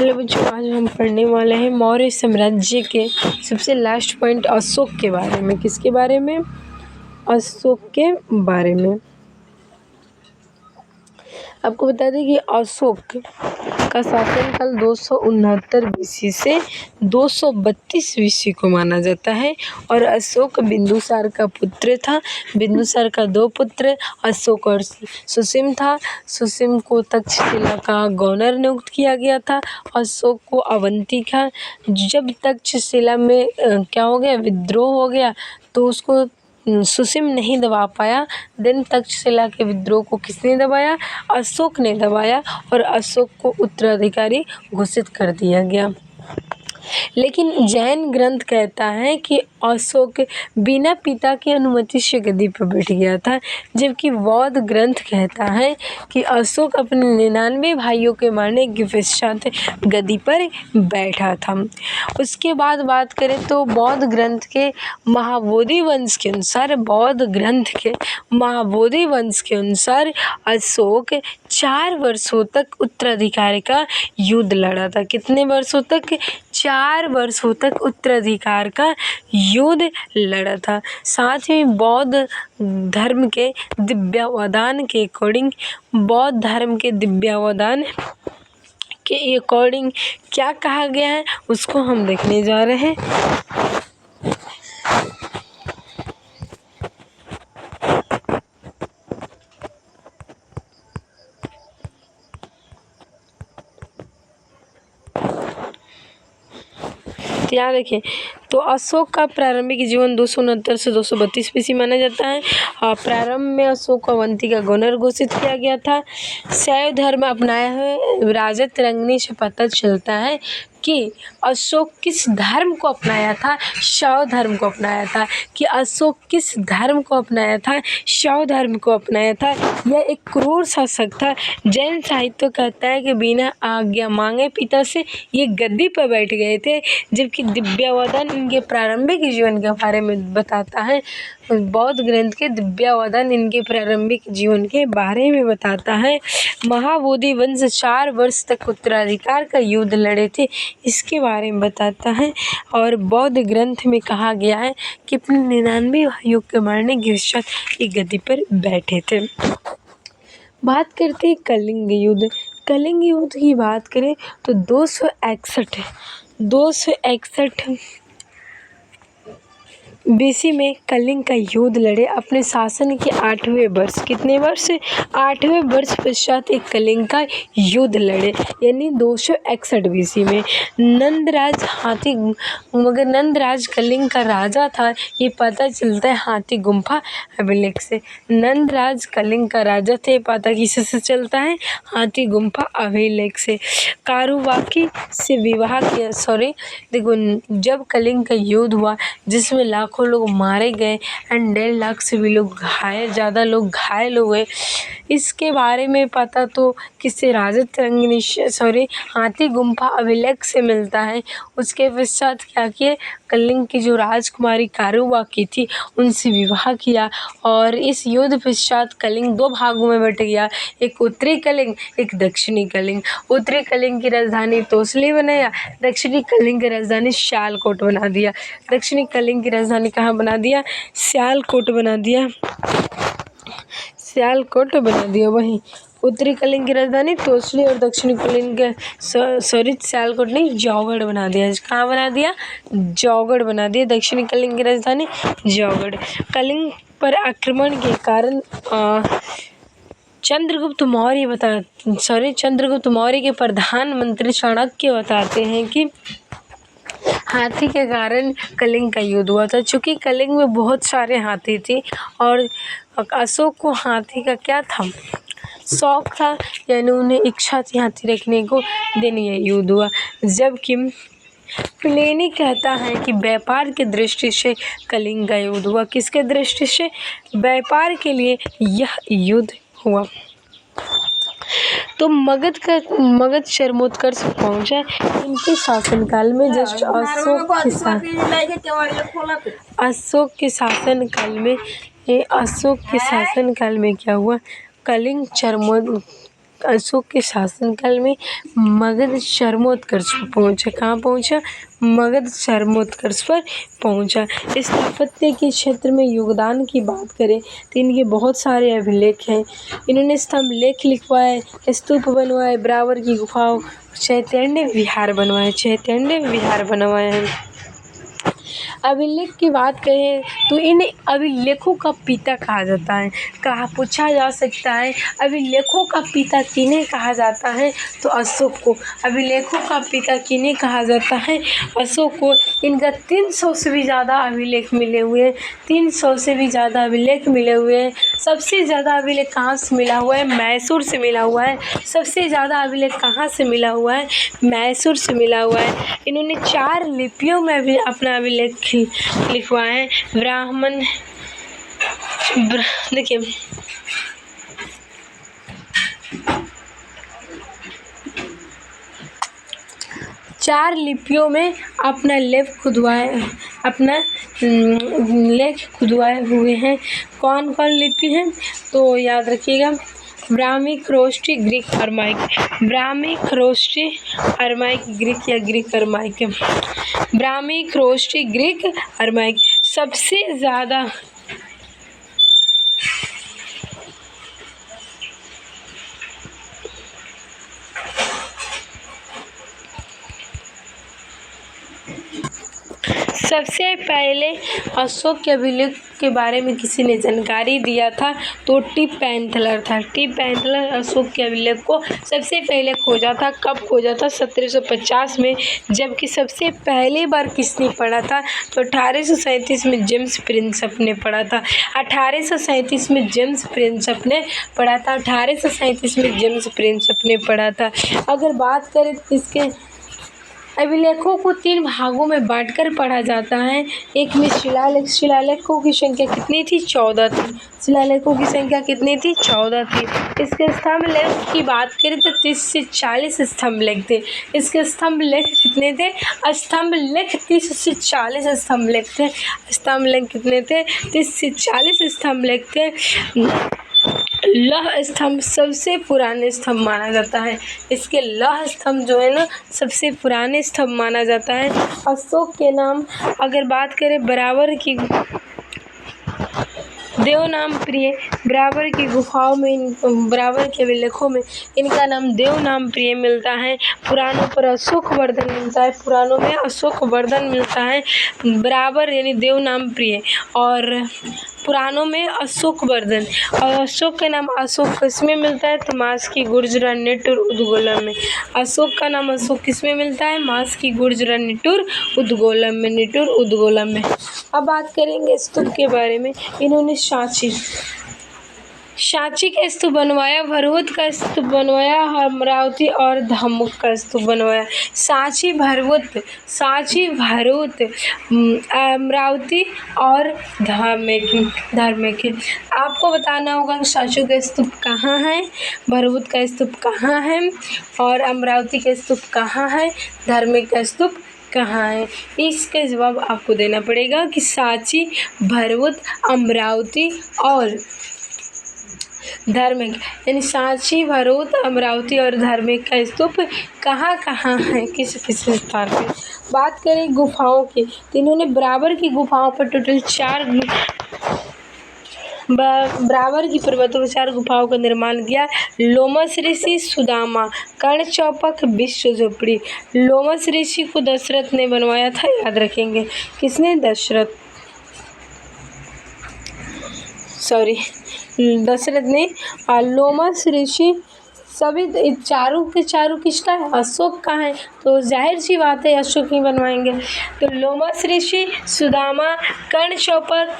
Hello बच्चों, आज हम पढ़ने वाले हैं मौर्य साम्राज्य के सबसे लास्ट पॉइंट अशोक के बारे में। किसके बारे में? अशोक के बारे में। आपको बता दें कि अशोक का शासनकाल 269 BC से 232 BC को माना जाता है और अशोक बिंदुसार का पुत्र था। बिंदुसार का 2 पुत्र अशोक और सुसीम था। सुसीम को तक्षशिला का गवर्नर नियुक्त किया गया था। अशोक को अवंती का, जब तक्षशिला में क्या हो गया, विद्रोह हो गया, तो उसको सुसीम नहीं दबा पाया। देन तक्षशिला के विद्रोह को किसने दबाया? अशोक ने दबाया और अशोक को उत्तराधिकारी घोषित कर दिया गया। लेकिन जैन ग्रंथ कहता है कि अशोक बिना पिता की अनुमति से गद्दी पर बैठ गया था, जबकि बौद्ध ग्रंथ कहता है कि अशोक अपने 99 भाइयों के मारने के पश्चात गद्दी पर बैठा था। उसके बाद बात करें तो बौद्ध ग्रंथ के महाबोधि वंश के अनुसार अशोक 4 वर्षों तक उत्तराधिकारी का युद्ध लड़ा था। कितने वर्षों तक? 4 वर्षों तक उत्तराधिकार का युद्ध लड़ा था। साथ ही बौद्ध धर्म के दिव्यावदान के अकॉर्डिंग क्या कहा गया है उसको हम देखने जा रहे हैं। याद रखें, तो अशोक का प्रारंभिक जीवन 269 से 232 BC माना जाता है। प्रारंभ में अशोक को अवंती का गवर्नर घोषित किया गया था। शैव धर्म अपनाया है। राजत रंगनी से पता चलता है कि अशोक किस धर्म को अपनाया था? शैव धर्म को अपनाया था। कि अशोक किस धर्म को अपनाया था? शैव धर्म को अपनाया था। यह एक क्रूर शासक था। जैन साहित्य कहता है कि बिना आज्ञा मांगे पिता से ये गद्दी पर बैठ गए थे, जबकि दिव्यावदान इनके प्रारंभिक जीवन के बारे में बताता है। बौद्ध ग्रंथ के दिव्यावदान इनके प्रारंभिक जीवन के बारे में बताता है। महाबोधि वंश 4 वर्ष तक उत्तराधिकार का युद्ध लड़े थे, इसके बारे में बताता है। और बौद्ध ग्रंथ में कहा गया है कि अपने 99 भाइयों के मारने के पश्चात एक गद्दी पर बैठे थे। बात करते हैं कलिंग युद्ध। कलिंग युद्ध की बात करें तो 261 BC में कलिंग का युद्ध लड़े। अपने शासन के 8वें वर्ष, कितने वर्ष? 8वें वर्ष पश्चात एक कलिंग का युद्ध लड़े, यानी 261 BC में। मगर नंदराज कलिंग का राजा था, ये पता चलता है हाथी गुम्फा अभिलेख से। नंदराज कलिंग का राजा थे, पता किससे चलता है? हाथी गुम्फा अभिलेख से। कारुबाकी से विवाह किया। देखो, जब कलिंग का युद्ध हुआ जिसमें लाखों लोग मारे गए एंड 1.5 लाख से भी ज़्यादा लोग घायल हुए, इसके बारे में पता तो किससे? राजत रंगनी हाथी गुम्फा अभिलेख से मिलता है। उसके पश्चात क्या किए? कलिंग की जो राजकुमारी कारुबाकी थी उनसे विवाह किया और इस युद्ध पश्चात कलिंग 2 भागों में बट गया, एक उत्तरी कलिंग, एक दक्षिणी कलिंग। उत्तरी कलिंग की राजधानी तोसली बनाया, दक्षिणी कलिंग की राजधानी सियालकोट बना दिया। दक्षिणी कलिंग की राजधानी कहाँ बना दिया? सियालकोट बना दिया। वहीं उत्तरी कलिंग की राजधानी तोसली और दक्षिणी कलिंग सियालकोट नहीं, जौगढ़ बना दिया। कहाँ बना दिया? जौगढ़ बना दिया। दक्षिणी कलिंग की राजधानी जौगढ़। कलिंग पर आक्रमण के कारण चंद्रगुप्त मौर्य के प्रधानमंत्री चाणक्य बताते हैं कि हाथी के कारण कलिंग का युद्ध हुआ था। चूँकि कलिंग में बहुत सारे हाथी थे और अशोक को हाथी का क्या था? शौक था, यानी उन्हें इच्छा थी हाथी रखने को, दिन ये युद्ध हुआ। जबकि प्लेनी कहता है कि व्यापार की दृष्टि से कलिंग का युद्ध हुआ। किसके दृष्टि से? व्यापार के लिए यह युद्ध हुआ। तो मगध चरमोत्कर्ष पहुंचा इनके शासनकाल में। जस्ट अशोक के शासनकाल में क्या हुआ? कलिंग अशोक के शासनकाल में मगध चरमोत्कर्ष पर पहुंचा। कहाँ पहुंचा? मगध चरमोत्कर्ष पर पहुंचा। स्थापत्य के क्षेत्र में योगदान की बात करें तो इनके बहुत सारे अभिलेख हैं। इन्होंने स्तंभ लेख लिखवाए, स्तूप बनवाए, ब्रावर की गुफाओं, चैतन्य विहार बनवाए हैं। अभिलेख की बात करें तो इन अभिलेखों का पिता कहा जाता है। कहा पूछा जा सकता है अभिलेखों का पिता किन्हें कहा जाता है? तो अशोक को। अभिलेखों का पिता किन्हें कहा जाता है? अशोक को। इनका 300 से भी ज़्यादा अभिलेख मिले हुए हैं। 300 से भी ज़्यादा अभिलेख मिले हुए हैं। सबसे ज़्यादा अभिलेख कहाँ से मिला हुआ है? मैसूर से मिला हुआ है। सबसे ज़्यादा अभिलेख कहाँ से मिला हुआ है? मैसूर से मिला हुआ है। इन्होंने 4 लिपियों में भी अपना अभिलेख लिखवाए हैं। ब्राह्मण देखिए, चार लिपियों में अपना लेख खुदवाए हुए हैं। कौन कौन लिपि हैं? तो याद रखिएगा, Brahmi, Kharosthi, Greek, Aramaic. Brahmi, Kharosthi, Aramaic, Greek या Greek Aramaic. Brahmi, Kharosthi, Greek, Aramaic. सबसे ज़्यादा सबसे पहले अशोक के अभिलेख के बारे में किसी ने जानकारी दिया था तो टी पैंथलर था। टी पैंथलर अशोक के अभिलेख को सबसे पहले खोजा था। कब खोजा था? 1750 में। जबकि सबसे पहली बार किसने पढ़ा था? तो 1837 में जेम्स प्रिंसप ने पढ़ा था। 1837 में जेम्स प्रिंसप ने पढ़ा था। 1837 में जेम्स प्रिंसप ने पढ़ा था। अगर बात करें तो इसके अभिलेखों को 3 भागों में बांटकर पढ़ा जाता है। एक में शिलालेख। शिलालेखों की संख्या कितनी थी? 14 थी। शिलालेखों की संख्या कितनी थी? 14 थी। इसके स्तंभ लेख की बात करें तो 30 से 40 स्तंभ लेख थे। इसके स्तंभ लेख कितने थे? स्तंभ लेख 30 से 40 स्तंभ लेख थे। स्तंभ लेख कितने थे? 30 से 40 स्तंभ लेख थे। लौह स्तंभ सबसे पुराने स्तंभ माना जाता है। इसके लौह स्तंभ जो है ना, सबसे पुराने स्तंभ माना जाता है। अशोक के नाम अगर बात करें ब्रावर की देवनाम प्रिय, ब्रावर की गुफाओं में, ब्रावर के अभिलेखों में इनका नाम देवनाम प्रिय मिलता है। पुराणों पर अशोक वर्धन मिलता है। पुराणों में अशोक वर्धन मिलता है। ब्रावर यानी देवनाम प्रिय और पुराणों में अशोक वर्धन। और अशोक का नाम अशोक किसमें मिलता है? तो मांस की गुर्जर निटुर उद्गोलम में। अशोक का नाम अशोक किसमें मिलता है? मांस की गुर्जर निटुर उद्गोलम में। निटुर उद्गोलम में। अब बात करेंगे स्तूप के बारे में। इन्होंने सांची का स्तूप बनवाया, भरहुत का स्तूप बनवाया, अमरावती और धमुक का स्तूप बनवाया। सांची, भरहुत, अमरावती और धर्मिक। आपको बताना होगा कि सांची का स्तूप कहाँ है, भरहुत का स्तूप कहाँ है और अमरावती का स्तूप कहाँ है, धर्मिक का स्तूप कहाँ है। इसका जवाब आपको देना पड़ेगा कि सांची, भरहुत, अमरावती और धार्मिक, यानी सांची, भरहुत, अमरावती और धार्मिक का स्तूप कहाँ कहाँ है, किस किस स्थान पे। बात करें गुफाओं की तो इन्होंने ब्रावर की गुफाओं पर टोटल 4 ब्रावर की पर्वतों पर 4 गुफाओं का निर्माण किया। लोमस ऋषि, सुदामा, कर्ण चौपक, विश्व झोपड़ी। लोमस ऋषि को दशरथ ने बनवाया था, याद रखेंगे। किसने? दशरथ ने। लोमस ऋषि सभी चारों के चारों किसका है? अशोक का है। तो जाहिर सी बात है अशोक ही बनवाएंगे। तो लोमस ऋषि, सुदामा, कर्ण चौपक,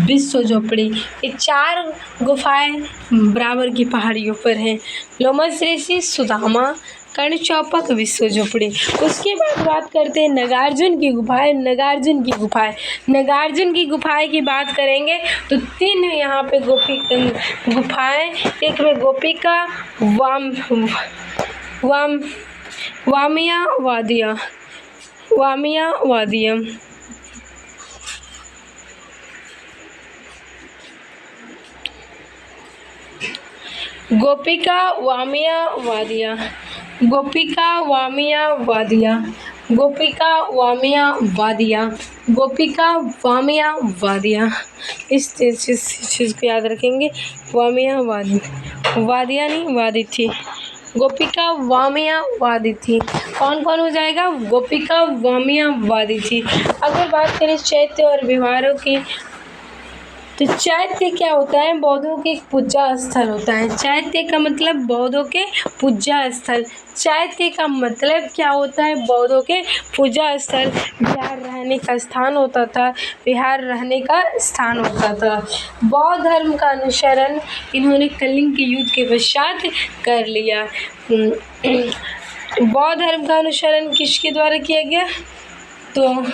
विश्व झोपड़ी, ये 4 गुफाएं ब्रावर की पहाड़ियों पर हैं। लोमस ऋषि, सुदामा, कर्ण चौपक, विश्व झोपड़ी। उसके बाद बात करते हैं नागार्जुन की गुफाएं। नागार्जुन की गुफाएं की बात करेंगे तो 3 यहाँ पे गुफाएं। एक में गोपिका, वामिया वादियम। गोपिका वामिया वादिया, गोपिका वामिया वादिया, गोपिका वामिया वादिया, गोपिका वामिया वादिया। इस चीज़ को याद रखेंगे। वामिया वादी, वादिया नहीं वादी थी। गोपिका वामिया वादी थी। कौन कौन हो जाएगा? गोपिका वामिया वादी थी। अगर बात करें चैत्य और व्यवहारों की, तो चैत्य क्या होता है? बौद्धों के पूजा स्थल होता है। चैत्य का मतलब बौद्धों के पूजा स्थल। चैत्य का मतलब क्या होता है? बौद्धों के पूजा स्थल। विहार रहने का स्थान होता था, विहार रहने का स्थान होता था। बौद्ध धर्म का अनुसरण इन्होंने कलिंग के युद्ध के पश्चात कर लिया। बौद्ध धर्म का अनुसरण किसके द्वारा किया गया? तो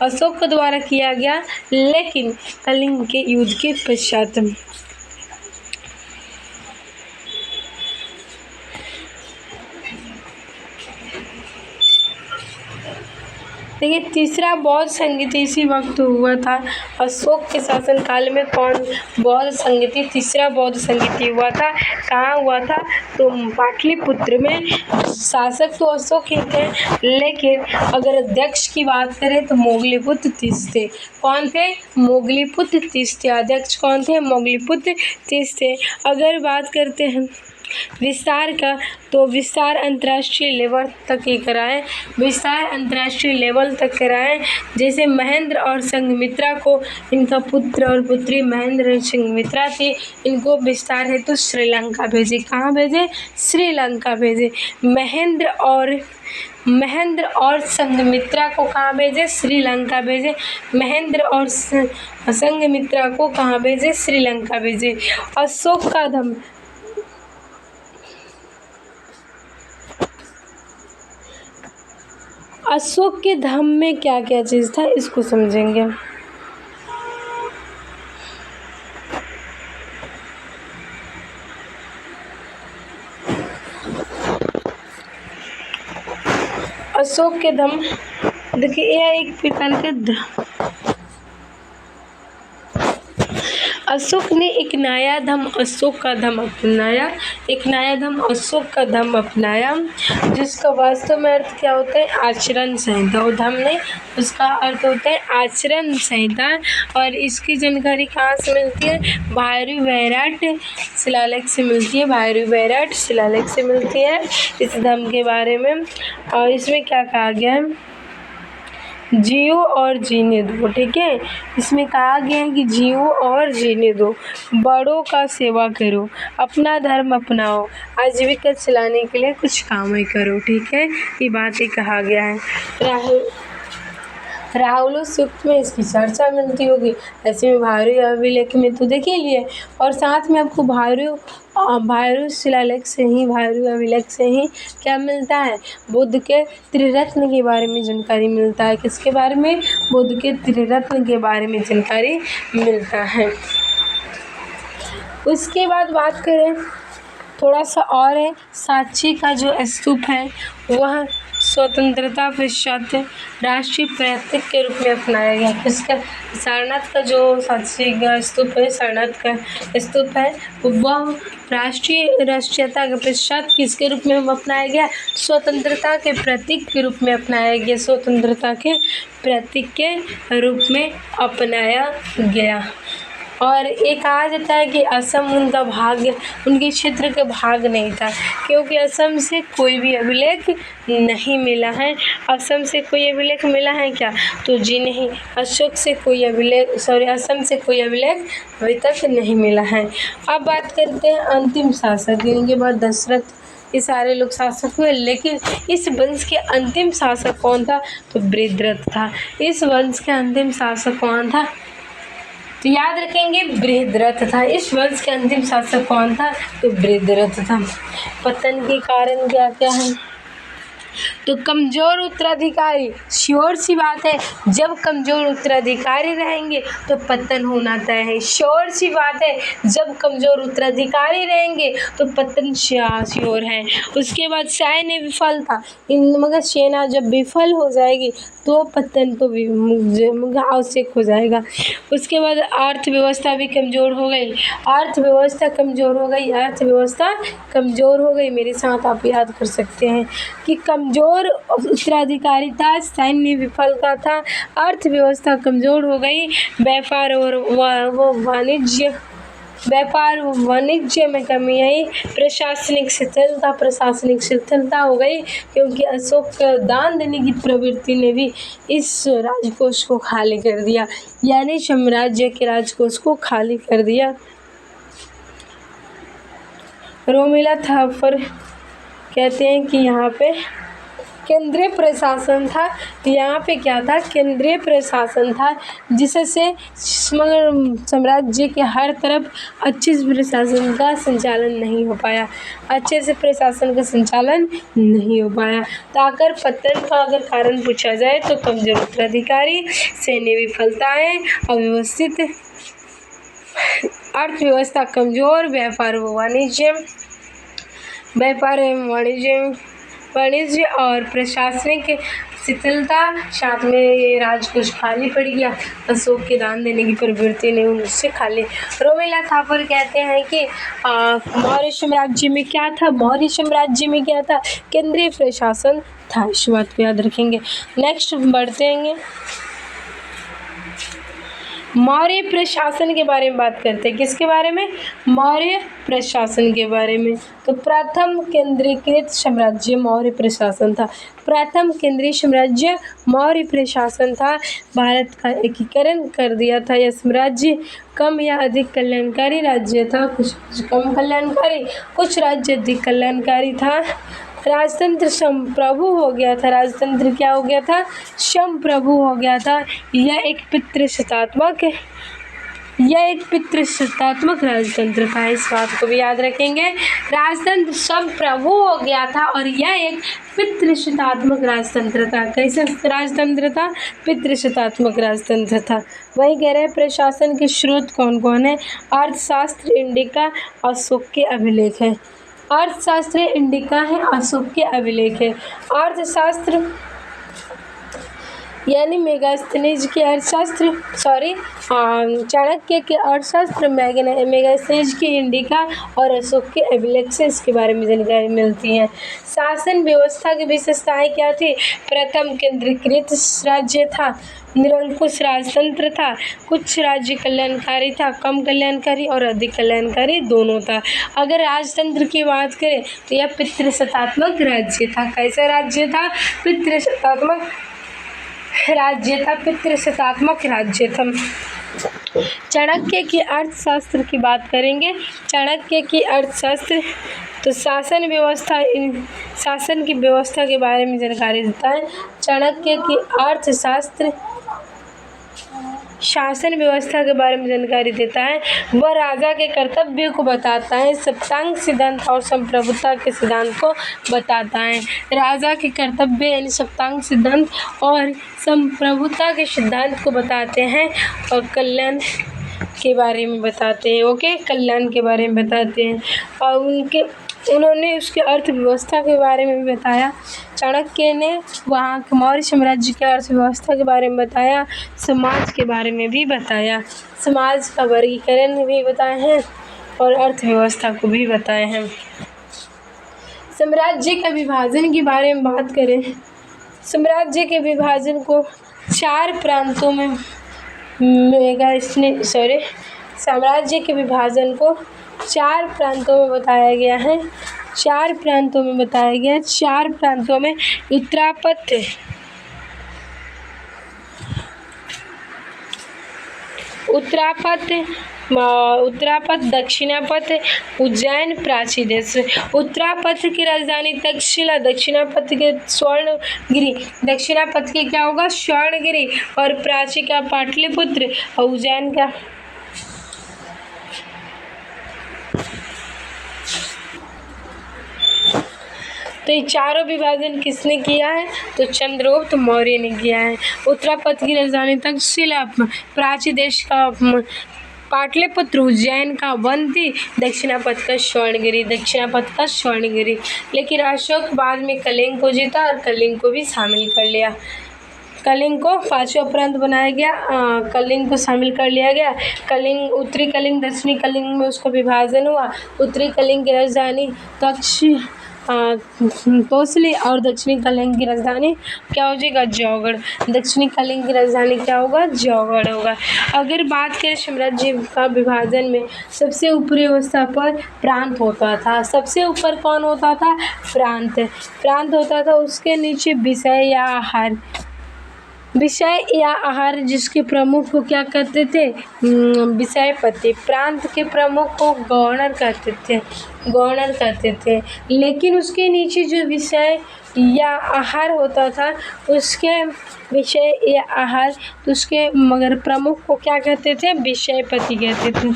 अशोक के द्वारा किया गया, लेकिन कलिंग के युद्ध के पश्चात। देखिए, तीसरा बौद्ध संगीति इसी वक्त हुआ था। अशोक के शासन काल में कौन बौद्ध संगीति, तीसरा बौद्ध संगीति हुआ था? कहाँ हुआ था? तो पाटलिपुत्र में। शासक तो अशोक ही थे, लेकिन अगर अध्यक्ष की बात करें तो मोगलीपुत्र तीस थे। कौन थे? मोगलीपुत्र तीस थे। अध्यक्ष कौन थे? मोगलीपुत्र तीस थे। अगर बात करते हैं विस्तार का, तो विस्तार अंतर्राष्ट्रीय लेवल तक ही कराएं, विस्तार अंतर्राष्ट्रीय लेवल तक कराएं। जैसे महेंद्र और संघमित्रा को, इनका पुत्र और पुत्री महेंद्र और संघमित्रा थी, इनको विस्तार हेतु श्रीलंका भेजे। कहाँ भेजे? श्रीलंका भेजे। महेंद्र और संघमित्रा को कहाँ भेजे? श्रीलंका भेजे। महेंद्र और संघमित्रा को कहाँ भेजे? श्रीलंका भेजे। अशोक का धर्म, अशोक के धम्म में क्या क्या चीज़ था, इसको समझेंगे। अशोक के धम्म, देखिए यह एक प्रकार का अशोक ने एक नया धम्म अशोक का धम्म अपनाया, एक नया धम्म अशोक का धम्म अपनाया, जिसका वास्तव में अर्थ क्या होता है? आचरण संहिता। और धम्म नहीं, उसका अर्थ होता है आचरण संहिता। और इसकी जानकारी कहाँ से मिलती है? भैरवी वैराट शिलालेख से मिलती है। भैरवी वैराट शिलालेख से मिलती है इस धम्म के बारे में। और इसमें क्या कहा गया है? जियो और जीने दो। ठीक है, इसमें कहा गया है कि जियो और जीने दो, बड़ों का सेवा करो, अपना धर्म अपनाओ, आजीविका चलाने के लिए कुछ काम ही करो। ठीक है, ये बातें कहा गया है। राहुल सूक्त में इसकी चर्चा मिलती होगी। ऐसे में भैरवी अभिलेख में तो देख ही लिए, और साथ में आपको भैरवी शिलालेख से ही, भैरवी अभिलेख से ही क्या मिलता है? बुद्ध के त्रिरत्न के बारे में जानकारी मिलता है। किसके बारे में? बुद्ध के त्रिरत्न के बारे में जानकारी मिलता है। उसके बाद बात करें थोड़ा सा और है, सांची का जो स्तूप है वह स्वतंत्रता पश्चात राष्ट्रीय प्रतीक के रूप में अपनाया गया। किसका? सारनाथ का जो सांची का स्तूप है, सारनाथ का स्तूप है, वह राष्ट्रीयता के पश्चात किसके रूप में अपनाया गया? स्वतंत्रता के प्रतीक के रूप में अपनाया गया। स्वतंत्रता के प्रतीक के रूप में अपनाया गया। और ये कहा जाता है कि असम उनका भाग, उनके क्षेत्र का भाग नहीं था, क्योंकि असम से कोई भी अभिलेख नहीं मिला है। असम से कोई अभिलेख मिला है क्या? तो जी नहीं, असम से कोई अभिलेख अभी तक नहीं मिला है। अब बात करते हैं अंतिम शासक। इनके बाद दशरथ, ये सारे लोग शासक हुए, लेकिन इस वंश के अंतिम शासक कौन था? तो बृहद्रथ था। इस वंश के अंतिम शासक कौन था? तो याद रखेंगे बृहद्रथ था। इस वंश के अंतिम शासक कौन था? तो बृहद्रथ था। पतन के कारण क्या क्या है? तो कमज़ोर उत्तराधिकारी, श्योर सी बात है, जब कमज़ोर उत्तराधिकारी रहेंगे तो पतन होना तय है। श्योर सी बात है, जब कमज़ोर उत्तराधिकारी रहेंगे तो पतन श्योर है। उसके बाद सैन्य विफलता, मगर सेना जब विफल हो जाएगी तो पतन तो आवश्यक हो जाएगा। उसके बाद अर्थव्यवस्था भी कमज़ोर हो गई, अर्थव्यवस्था कमज़ोर हो गई, अर्थव्यवस्था कमज़ोर हो गई। मेरे साथ आप याद कर सकते हैं कि कमज़ोर उत्तराधिकारिता, सैन्य विफलता था, अर्थव्यवस्था कमज़ोर हो गई, व्यापार व वाणिज्य में कमी आई, प्रशासनिक शिथिलता हो गई, क्योंकि अशोक को दान देने की प्रवृत्ति ने भी इस राजकोष को खाली कर दिया, यानी साम्राज्य के राजकोष को खाली कर दिया। रोमिला थापर कहते हैं कि यहाँ पे केंद्रीय प्रशासन था, यहाँ पे क्या था, केंद्रीय प्रशासन था, जिससे साम्राज्य के हर तरफ अच्छे से प्रशासन का संचालन नहीं हो पाया, अच्छे से प्रशासन का संचालन नहीं हो पाया। तो अगर पतन का अगर कारण पूछा जाए तो कमजोर उत्तराधिकारी, सैन्य विफलताएं, अव्यवस्थित अर्थव्यवस्था कमजोर, व्यापार वाणिज्य और प्रशासनिक शिथिलता, साथ में राजकोष खाली पड़ गया, अशोक के दान देने की प्रवृत्ति ने उनसे खाली। रोमिला थापर कहते हैं कि मौर्य साम्राज्य में क्या था, मौर्य साम्राज्य में क्या था, केंद्रीय प्रशासन था। इस बात को याद रखेंगे। नेक्स्ट बढ़ते हैं, मौर्य प्रशासन के बारे में बात करते हैं। किसके बारे में, मौर्य प्रशासन के बारे में। तो प्रथम केंद्रीकृत साम्राज्य मौर्य प्रशासन था, प्रथम केंद्रीय साम्राज्य मौर्य प्रशासन था। भारत का एकीकरण कर दिया था। यह साम्राज्य कम या अधिक कल्याणकारी राज्य था, कुछ कम कल्याणकारी, कुछ राज्य अधिक कल्याणकारी था। राजतंत्र संप्रभु हो गया था, राजतंत्र क्या हो गया था, संप्रभु हो गया था। यह एक पितृसत्तात्मक राजतंत्र था। इस बात को भी याद रखेंगे, राजतंत्र संप्रभु हो गया था और यह एक पितृसत्तात्मक राजतंत्र था। कैसे राजतंत्र था, पितृसत्तात्मक राजतंत्र था। वही कह रहे हैं प्रशासन के स्रोत कौन कौन है, अर्थशास्त्र, इंडिका, अशोक के अभिलेख है। अर्थशास्त्र इंडिका है, अशोक के अभिलेख है। अर्थशास्त्र यानी मेगास्थनीज के अर्थशास्त्र, चाणक्य के अर्थशास्त्र, मेगास्थनीज की इंडिका और अशोक के अभिलेख से इसके बारे में जानकारी मिलती है। शासन व्यवस्था की विशेषताएं क्या थी, प्रथम केंद्रीकृत राज्य था, निरंकुश राजतंत्र था, कुछ राज्य कल्याणकारी था, कम कल्याणकारी और अधिक कल्याणकारी दोनों था। अगर राजतंत्र की बात करें तो यह पितृसत्तात्मक राज्य था। कैसा राज्य था, पितृसत्तात्मक राज्य था। चाणक्य की अर्थशास्त्र की बात करेंगे, चाणक्य की अर्थशास्त्र तो शासन की व्यवस्था के बारे में जानकारी देता है। चाणक्य की अर्थशास्त्र शासन व्यवस्था के बारे में जानकारी देता है। वह राजा के कर्तव्य को बताता है, सप्तांग सिद्धांत और संप्रभुता के सिद्धांत को बताता है। राजा के कर्तव्य यानी सप्तांग सिद्धांत और संप्रभुता के सिद्धांत को बताते हैं और कल्याण के बारे में बताते हैं। ओके, कल्याण के बारे में बताते हैं और उन्होंने उसके अर्थव्यवस्था के बारे में भी बताया। चाणक्य ने वहाँ के मौर्य साम्राज्य के अर्थव्यवस्था के बारे में बताया, समाज के बारे में भी बताया, समाज का वर्गीकरण भी बताए हैं और अर्थव्यवस्था को भी बताए हैं। साम्राज्य के विभाजन के बारे में बात करें, साम्राज्य के विभाजन को चार प्रांतों में साम्राज्य के विभाजन को चार प्रांतों में बताया गया है। चार प्रांतों में उत्तरापथ, दक्षिणापथ, उज्जैन, प्राचीदेश। उत्तरापथ की राजधानी तक्षशिला, दक्षिणापथ के स्वर्णगिरी, दक्षिणापथ के क्या होगा, स्वर्णगिरी, और प्राची का पाटलिपुत्र और उज्जैन का तो ये चारों विभाजन किसने किया है? तो चंद्रगुप्त मौर्य ने किया है। उत्तरापथ की राजधानी तक्षशिला, प्राची देश का पाटलिपुत्र, उज्जैन का अवंती, दक्षिणापथ का स्वर्णगिरी। लेकिन अशोक बाद में कलिंग को जीता और कलिंग को भी शामिल कर लिया। कलिंग को पांचवा प्रांत बनाया गया, कलिंग को शामिल कर लिया गया। कलिंग, उत्तरी कलिंग, दक्षिणी कलिंग में उसका विभाजन हुआ। उत्तरी कलिंग की राजधानी तोसली और दक्षिणी कलिंग की राजधानी क्या हो जाएगा? जौगढ़। दक्षिणी कलिंग की राजधानी क्या होगा? जौगढ़ होगा। अगर बात करें साम्राज्य का विभाजन में, सबसे ऊपरी अवस्था पर प्रांत होता था। सबसे ऊपर कौन होता था? प्रांत होता था। उसके नीचे विषय या आहार जिसके प्रमुख को क्या कहते थे? विषयपति। प्रांत के प्रमुख को गवर्नर कहते थे। लेकिन उसके नीचे जो विषय या आहार होता था, उसके विषय या आहार, तो उसके मगर प्रमुख को क्या कहते थे? विषयपति कहते थे।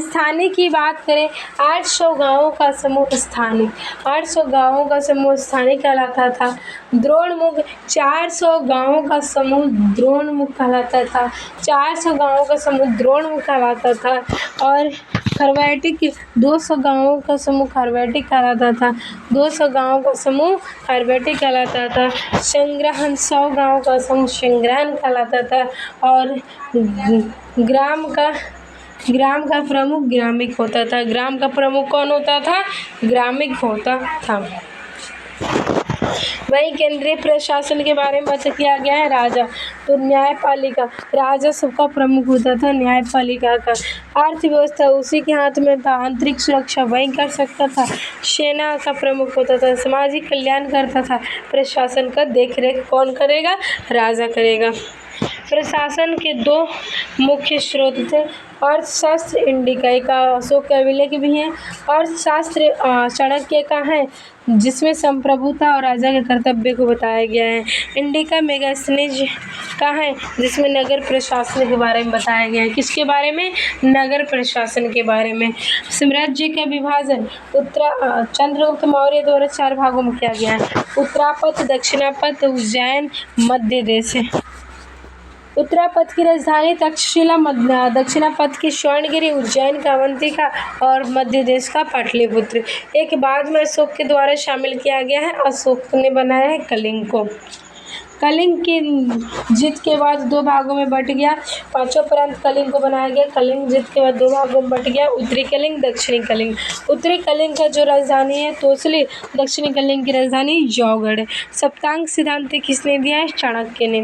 स्थानीय की बात करें, 800 गांवों का समूह स्थानिक, 800 गांवों का समूह स्थानिक कहलाता था। द्रोणमुख, 400 गांवों का समूह द्रोणमुख कहलाता था। 400 गांवों का समूह द्रोणमुख कहलाता था। और खरवैटिक, 200 गांवों का समूह खरवैटिक कहलाता था। 200 गांवों का समूह खरवैटिक कहलाता था। संग्रहण, 100 गांवों का समूह संग्रहण कहलाता था। और ग्राम का प्रमुख ग्रामिक होता था। ग्राम का प्रमुख कौन होता था? ग्रामिक होता था। वहीं केंद्रीय प्रशासन के बारे में बात किया गया है। राजा, तो न्यायपालिका, राजा सबका प्रमुख होता था न्यायपालिका का। अर्थव्यवस्था उसी के हाथ में था। आंतरिक सुरक्षा वही कर सकता था। सेना का प्रमुख होता था। सामाजिक कल्याण करता था। प्रशासन का देखरेख कौन करेगा? राजा करेगा। प्रशासन के 2 मुख्य स्रोत थे। अर्थशास्त्र इंडिका का अशोक का अभिलेख भी है। अर्थशास्त्र चाणक्य का है, जिसमें संप्रभुता और राजा के कर्तव्य को बताया गया है। इंडिका मेगास्थनीज का है, जिसमें नगर प्रशासन के बारे में बताया गया है। किसके बारे में? नगर प्रशासन के बारे में। साम्राज्य का विभाजन चंद्रगुप्त मौर्य द्वारा 4 भागों में किया गया है। उत्तरापथ, दक्षिणापथ, उज्जैन, मध्य देश। उत्तरापथ की राजधानी तक्षशिला, दक्षिणापथ की स्वर्णगिरी, उज्जैन का अवंतिका और मध्य देश का पाटलिपुत्र। एक बाद में अशोक के द्वारा शामिल किया गया है। अशोक ने बनाया है कलिंग को। कलिंग की जीत के बाद 2 भागों में बट गया। पांचों प्रांत कलिंग को बनाया गया। कलिंग जीत के बाद 2 भागों में बट गया, उत्तरी कलिंग, दक्षिणी कलिंग। उत्तरी कलिंग का जो राजधानी है तोसली, दक्षिणी कलिंग की राजधानी जौगढ़। सप्तांग सिद्धांत किसने दिया है? चाणक्य ने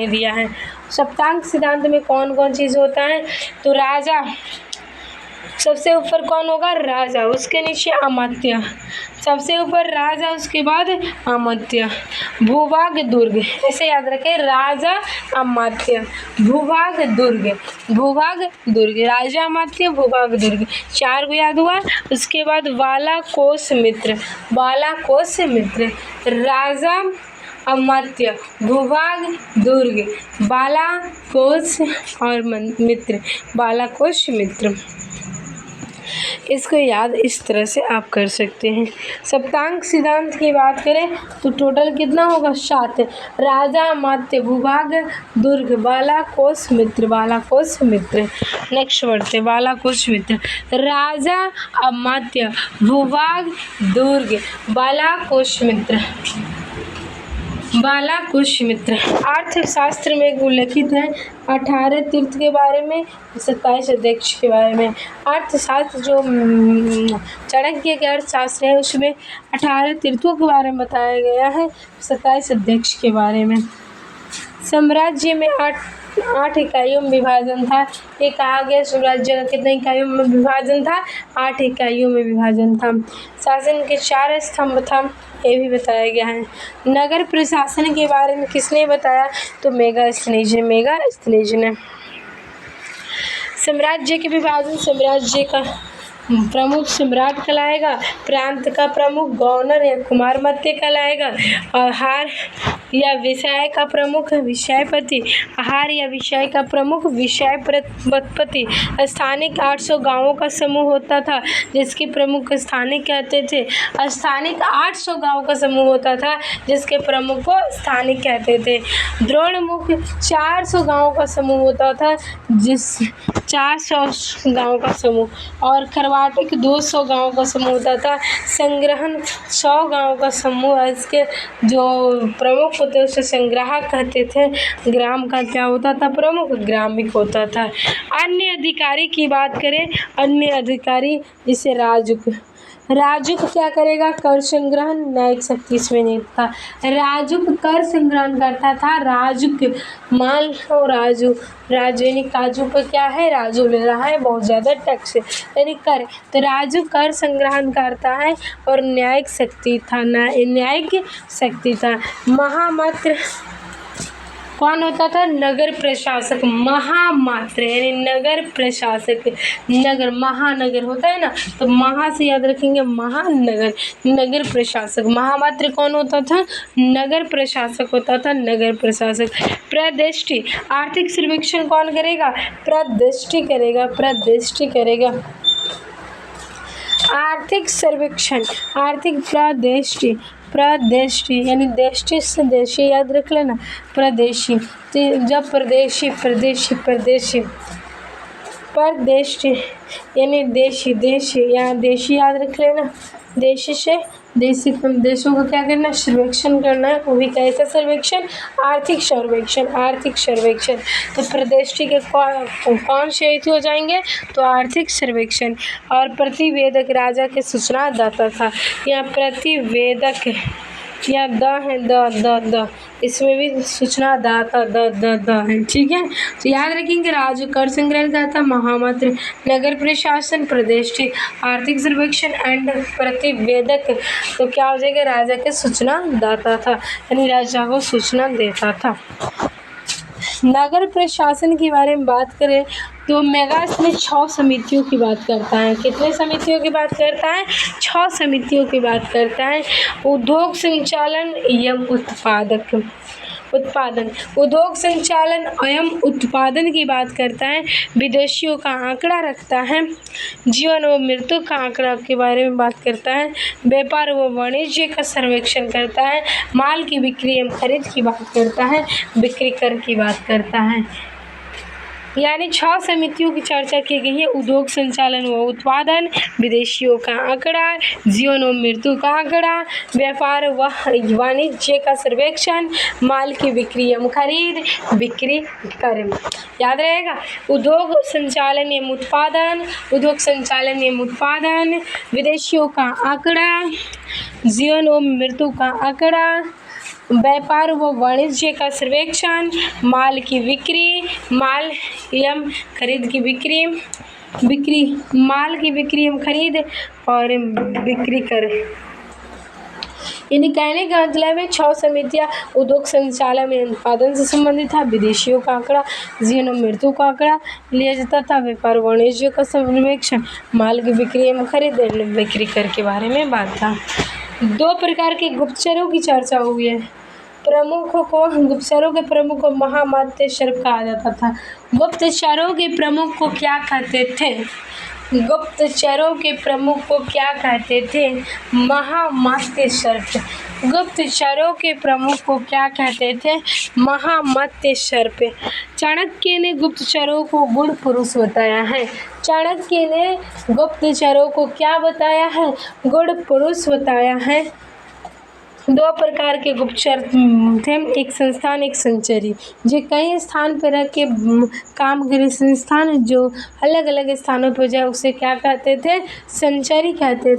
दिया है। सप्तांग सिद्धांत में कौन कौन चीज़ होता है? तो राजा, सबसे ऊपर कौन होगा? राजा, उसके नीचे अमात्य, सबसे ऊपर राजा, उसके बाद अमात्य। भूभाग दुर्ग, ऐसे याद रखें, राजा अमात्य भूभाग दुर्ग, राजा अमात्य भूभाग दुर्ग, 4 को याद हुआ। उसके बाद वाला कोश मित्र, राजा अमात्य भूभाग दुर्ग, बाला कोश और मित्र, बालाकोश मित्र। इसको याद इस तरह से आप कर सकते हैं। सप्तांग सिद्धांत की बात करें तो टोटल कितना होगा? 7। राजा, अमात्य, भूभाग, दुर्ग, बालाकोश मित्र। नेक्स्ट बढ़ते, बालाकोश मित्र। राजा, अमात्य, भूभाग, दुर्ग, बालाकोश मित्र। अर्थशास्त्र में उल्लेखित है 18 तीर्थ के बारे में, 27 अध्यक्ष के बारे में। अर्थशास्त्र जो चाणक्य के अर्थशास्त्र है, उसमें 18 तीर्थों के बारे में बताया गया है, 27 अध्यक्ष के बारे में। साम्राज्य में 8 इकाइयों में विभाजन था। ये कहा गया साम्राज्य का कितने इकाइयों में विभाजन था? 8 इकाइयों में विभाजन था। शासन के 4 स्तंभ था, ये भी बताया गया है। नगर प्रशासन के बारे में किसने बताया? तो मेगास्थनीज ने। साम्राज्य के विभाजन, साम्राज्य का प्रमुख सम्राट कहलाएगा। प्रांत का प्रमुख गवर्नर या कुमारमत्य कहलाएगा। और या विषय का प्रमुख विषयपति, आहार या विषय का प्रमुख विषयपति। स्थानिक 800 गांवों का समूह होता था जिसके प्रमुख स्थानिक कहते थे। स्थानिक 800 गांवों का समूह होता था जिसके प्रमुख को स्थानिक कहते थे। द्रोणमुख 400 गांवों का समूह होता था, जिस 400 गांवों का समूह, और कर्वाटिक 200 गांवों का समूह होता था। संग्रहण 100 गांवों का समूह, इसके जो प्रमुख होते हैं उसे संग्राहक कहते थे। ग्राम का क्या होता था? प्रमुख ग्रामिक होता था। अन्य अधिकारी की बात करें, अन्य अधिकारी जिसे राजुक क्या करेगा? कर संग्रहण, न्यायिक शक्ति इसमें नहीं था। राजुक कर संग्रहण करता था। राजुक, मान लो राजू यानी काजू का क्या है? राजू ले रहा है बहुत ज़्यादा टैक्स यानी कर, तो राजू कर संग्रहण करता है। और न्यायिक शक्ति था। महामात्र कौन होता था? नगर प्रशासक। महामात्र यानी नगर प्रशासक। नगर, महानगर होता है ना, तो महा से याद रखेंगे महानगर, नगर प्रशासक। महामात्र कौन होता था? नगर प्रशासक होता था, नगर प्रशासक। प्रदिष्टि, आर्थिक सर्वेक्षण कौन करेगा? प्रदिष्टि करेगा। आर्थिक सर्वेक्षण, आर्थिक प्रदेशी यानी देशी से देशी याद रख लेना, प्रदेशी। तो जब प्रदेशी यानी देशी या देशी याद रख लेना। देशी से देशों का क्या करना? सर्वेक्षण करना है। वो भी कैसा सर्वेक्षण? आर्थिक सर्वेक्षण। तो प्रदेशी के कौन से हो जाएंगे? तो आर्थिक सर्वेक्षण। और प्रतिवेदक राजा के सूचना दाता था। यहाँ प्रतिवेदक या द है, द इसमें भी सूचना दाता द है, ठीक है। तो याद रखेंगे राजू कर संग्रहण करता, महामात्र नगर प्रशासन, प्रदेशी आर्थिक सर्वेक्षण एंड प्रतिवेदक। तो क्या हो जाएगा? राजा के सूचना दाता था, यानी राजा को सूचना देता था। नगर प्रशासन के बारे में बात करें तो मेगास में 6 समितियों की बात करता है। कितने समितियों की बात करता है? 6 समितियों की बात करता है। उद्योग संचालन एवं उद्योग संचालन एवं उत्पादन की बात करता है। विदेशियों का आंकड़ा रखता है। जीवन व मृत्यु का आंकड़ा के बारे में बात करता है। व्यापार व वाणिज्य का सर्वेक्षण करता है। माल की बिक्री एवं खरीद की बात करता है। बिक्री कर की बात करता है। यानी 6 समितियों की चर्चा की गई है। उद्योग संचालन व उत्पादन, विदेशियों का आंकड़ा, जीवन व मृत्यु का आंकड़ा, व्यापार व वाणिज्य का सर्वेक्षण, माल की बिक्री एवं खरीद, बिक्री कर। याद रहेगा? उद्योग संचालन एवं उत्पादन, विदेशियों का आंकड़ा, जीवन व मृत्यु का आंकड़ा, व्यापार व वाणिज्य का सर्वेक्षण, माल की बिक्री, माल एवं खरीद की बिक्री, माल की बिक्री एवं खरीद और बिक्री कर। यानी कहने का मतलब है 6 समितियाँ उद्योग संचालन में उत्पादन से संबंधित था। विदेशियों का आंकड़ा, जीवन और मृत्यु का आंकड़ा लिया जाता था। व्यापार वाणिज्य का सर्वेक्षण, माल की बिक्री एवं खरीद और बिक्री कर के बारे में बात था। 2 प्रकार के गुप्तचरों की चर्चा हुई है। गुप्तचरों के प्रमुख को महामात्य कहा जाता था। गुप्तचरों के प्रमुख को क्या कहते थे? महामात्य। गुप्तचरों के प्रमुख को क्या कहते थे? महामात्य। चाणक्य ने गुप्तचरों को गुण पुरुष बताया है। चाणक्य ने गुप्तचरों को क्या बताया है? गुण पुरुष बताया है। 2 प्रकार के गुप्तचर थे, एक संस्थान, एक संचरी। जो कई स्थान पर रह के काम करे संस्थान, जो अलग अलग स्थानों पर जाए उसे क्या कहते थे? संचरी कहते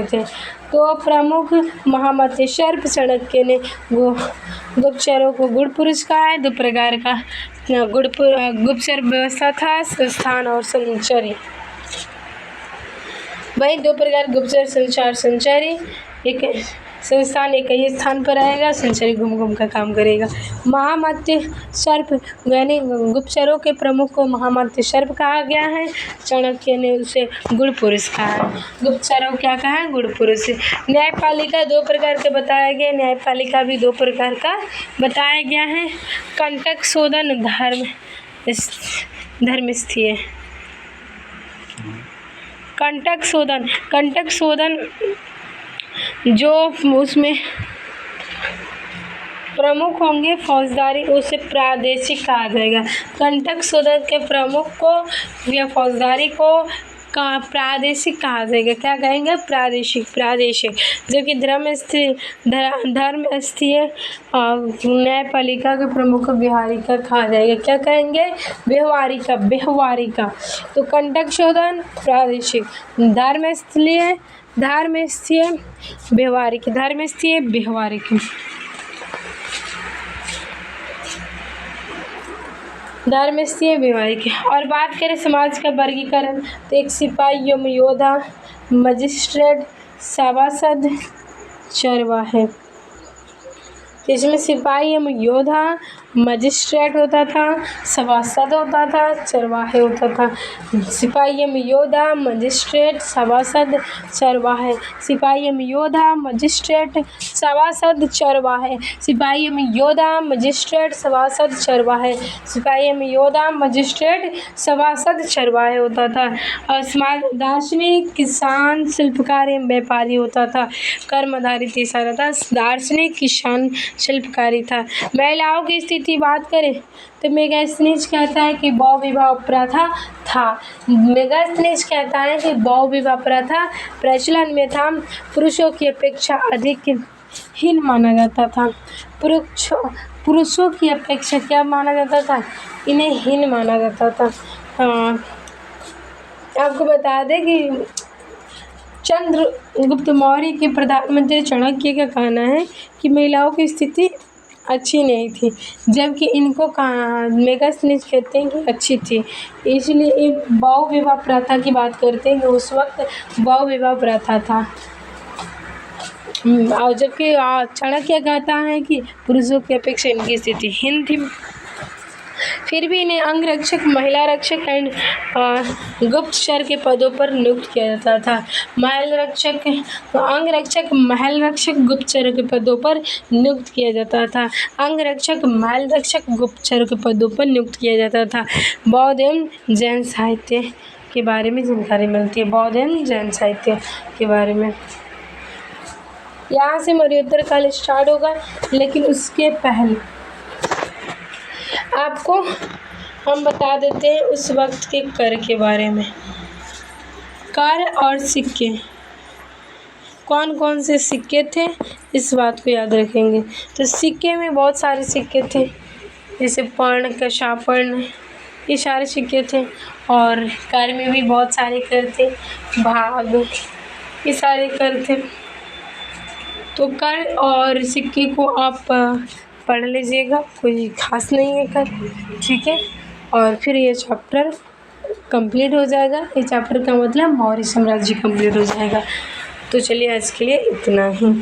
थे। तो प्रमुख महामात्य चाणक्य ने गुप्तचरों को गुण पुरुष कहा है। 2 प्रकार का गुप्तचर व्यवस्था था, संस्थान और संचरी। वही 2 प्रकार गुप्तचर, संचार, संचरी। एक संस्थान एक ही स्थान पर रहेगा, संचरी घूम घूम का काम करेगा। महामत्स्य सर्प यानी गुप्तचरों के प्रमुख को महामत्स्य सर्प कहा गया है। चाणक्य ने उसे गुण पुरुष कहा है। गुप्तचरों क्या कहा है? गुण पुरुष। न्यायपालिका दो प्रकार के बताया गया, न्यायपालिका भी दो प्रकार का बताया गया है। कंटक शोधन धर्मस्थीय। कंटक शोधन जो उसमें प्रमुख होंगे फौजदारी, उसे प्रादेशिक कहा जाएगा। कंटक शोधन के प्रमुख को या फौजदारी को प्रादेशिक कहा जाएगा। क्या कहेंगे? प्रादेशिक। जबकि धर्मस्थीय न्यायपालिका के प्रमुख को व्यवहारिका कहा जाएगा। क्या कहेंगे? व्यवहारिका। तो कंटक शोधन प्रादेशिक, धर्मस्थीय व्यवहारिक। और बात करें समाज का वर्गीकरण तो एक सिपाही एवं योद्धा, मजिस्ट्रेट, सभासद, चरवाहे। इसमें सिपाही एवं योद्धा, मजिस्ट्रेट होता था, सभासद होता था, चरवाहे होता था। सिपाही एवं योद्धा, मजिस्ट्रेट, सभासद, चरवाहे। सिपाही एवं योद्धा, मजिस्ट्रेट, सभासद, चरवाहे। सिपाही एवं योद्धा, मजिस्ट्रेट, सभासद, चरवाहे। सिपाही एवं योद्धा, मजिस्ट्रेट, सभासद, चरवाहे होता था। और समाज दार्शनिक, किसान, शिल्पकार एवं व्यापारी होता था। कर्म आधारित इशारा था। दार्शनिक, किसान, शिल्पकारी था। महिलाओं की स्थिति बात करें तो मेगास्थनीज कहता है कि बहुविवाह प्रथा था। मेगास्थनीज कहता है कि बहुविवाह प्रथा प्रचलन में था। पुरुषों की अपेक्षा अधिक हीन माना जाता था। पुरुषों की अपेक्षा क्या माना जाता था? इन्हें हीन माना जाता था। आपको बता दें कि चंद्रगुप्त मौर्य के प्रधानमंत्री चाणक्य का कहना है कि महिलाओं की स्थिति अच्छी नहीं थी, जबकि इनको मेगास्थनीज कहते हैं कि अच्छी थी। इसलिए बहुविवाह प्रथा की बात करते हैं कि उस वक्त बहुविवाह प्रथा था। और जबकि चाणक्य कहता है कि पुरुषों की अपेक्षा इनकी स्थिति हीन थी। फिर भी इन्हें अंगरक्षक, महिला रक्षक एंड गुप्तचर के पदों पर नियुक्त किया जाता था। अंगरक्षक, महल रक्षक, गुप्तचर के पदों पर नियुक्त किया जाता था। अंगरक्षक, महल रक्षक, गुप्तचर के पदों पर नियुक्त किया जाता था। बौद्ध एवं जैन साहित्य के बारे में जानकारी मिलती है। बौद्ध एवं जैन साहित्य के बारे में यहाँ से मौर्योत्तर काल स्टार्ट होगा, लेकिन उसके पहले आपको हम बता देते हैं उस वक्त के कर के बारे में। कर और सिक्के, कौन कौन से सिक्के थे इस बात को याद रखेंगे। तो सिक्के में बहुत सारे सिक्के थे, जैसे पर्ण, कशापर्ण, ये सारे सिक्के थे। और कर में भी बहुत सारे कर थे, भाग, ये सारे कर थे। तो कर और सिक्के को आप पढ़ लीजिएगा, कोई खास नहीं है कर, ठीक है। और फिर ये चैप्टर कंप्लीट हो जाएगा। ये चैप्टर का मतलब मौर्य साम्राज्य कंप्लीट हो जाएगा। तो चलिए आज के लिए इतना ही।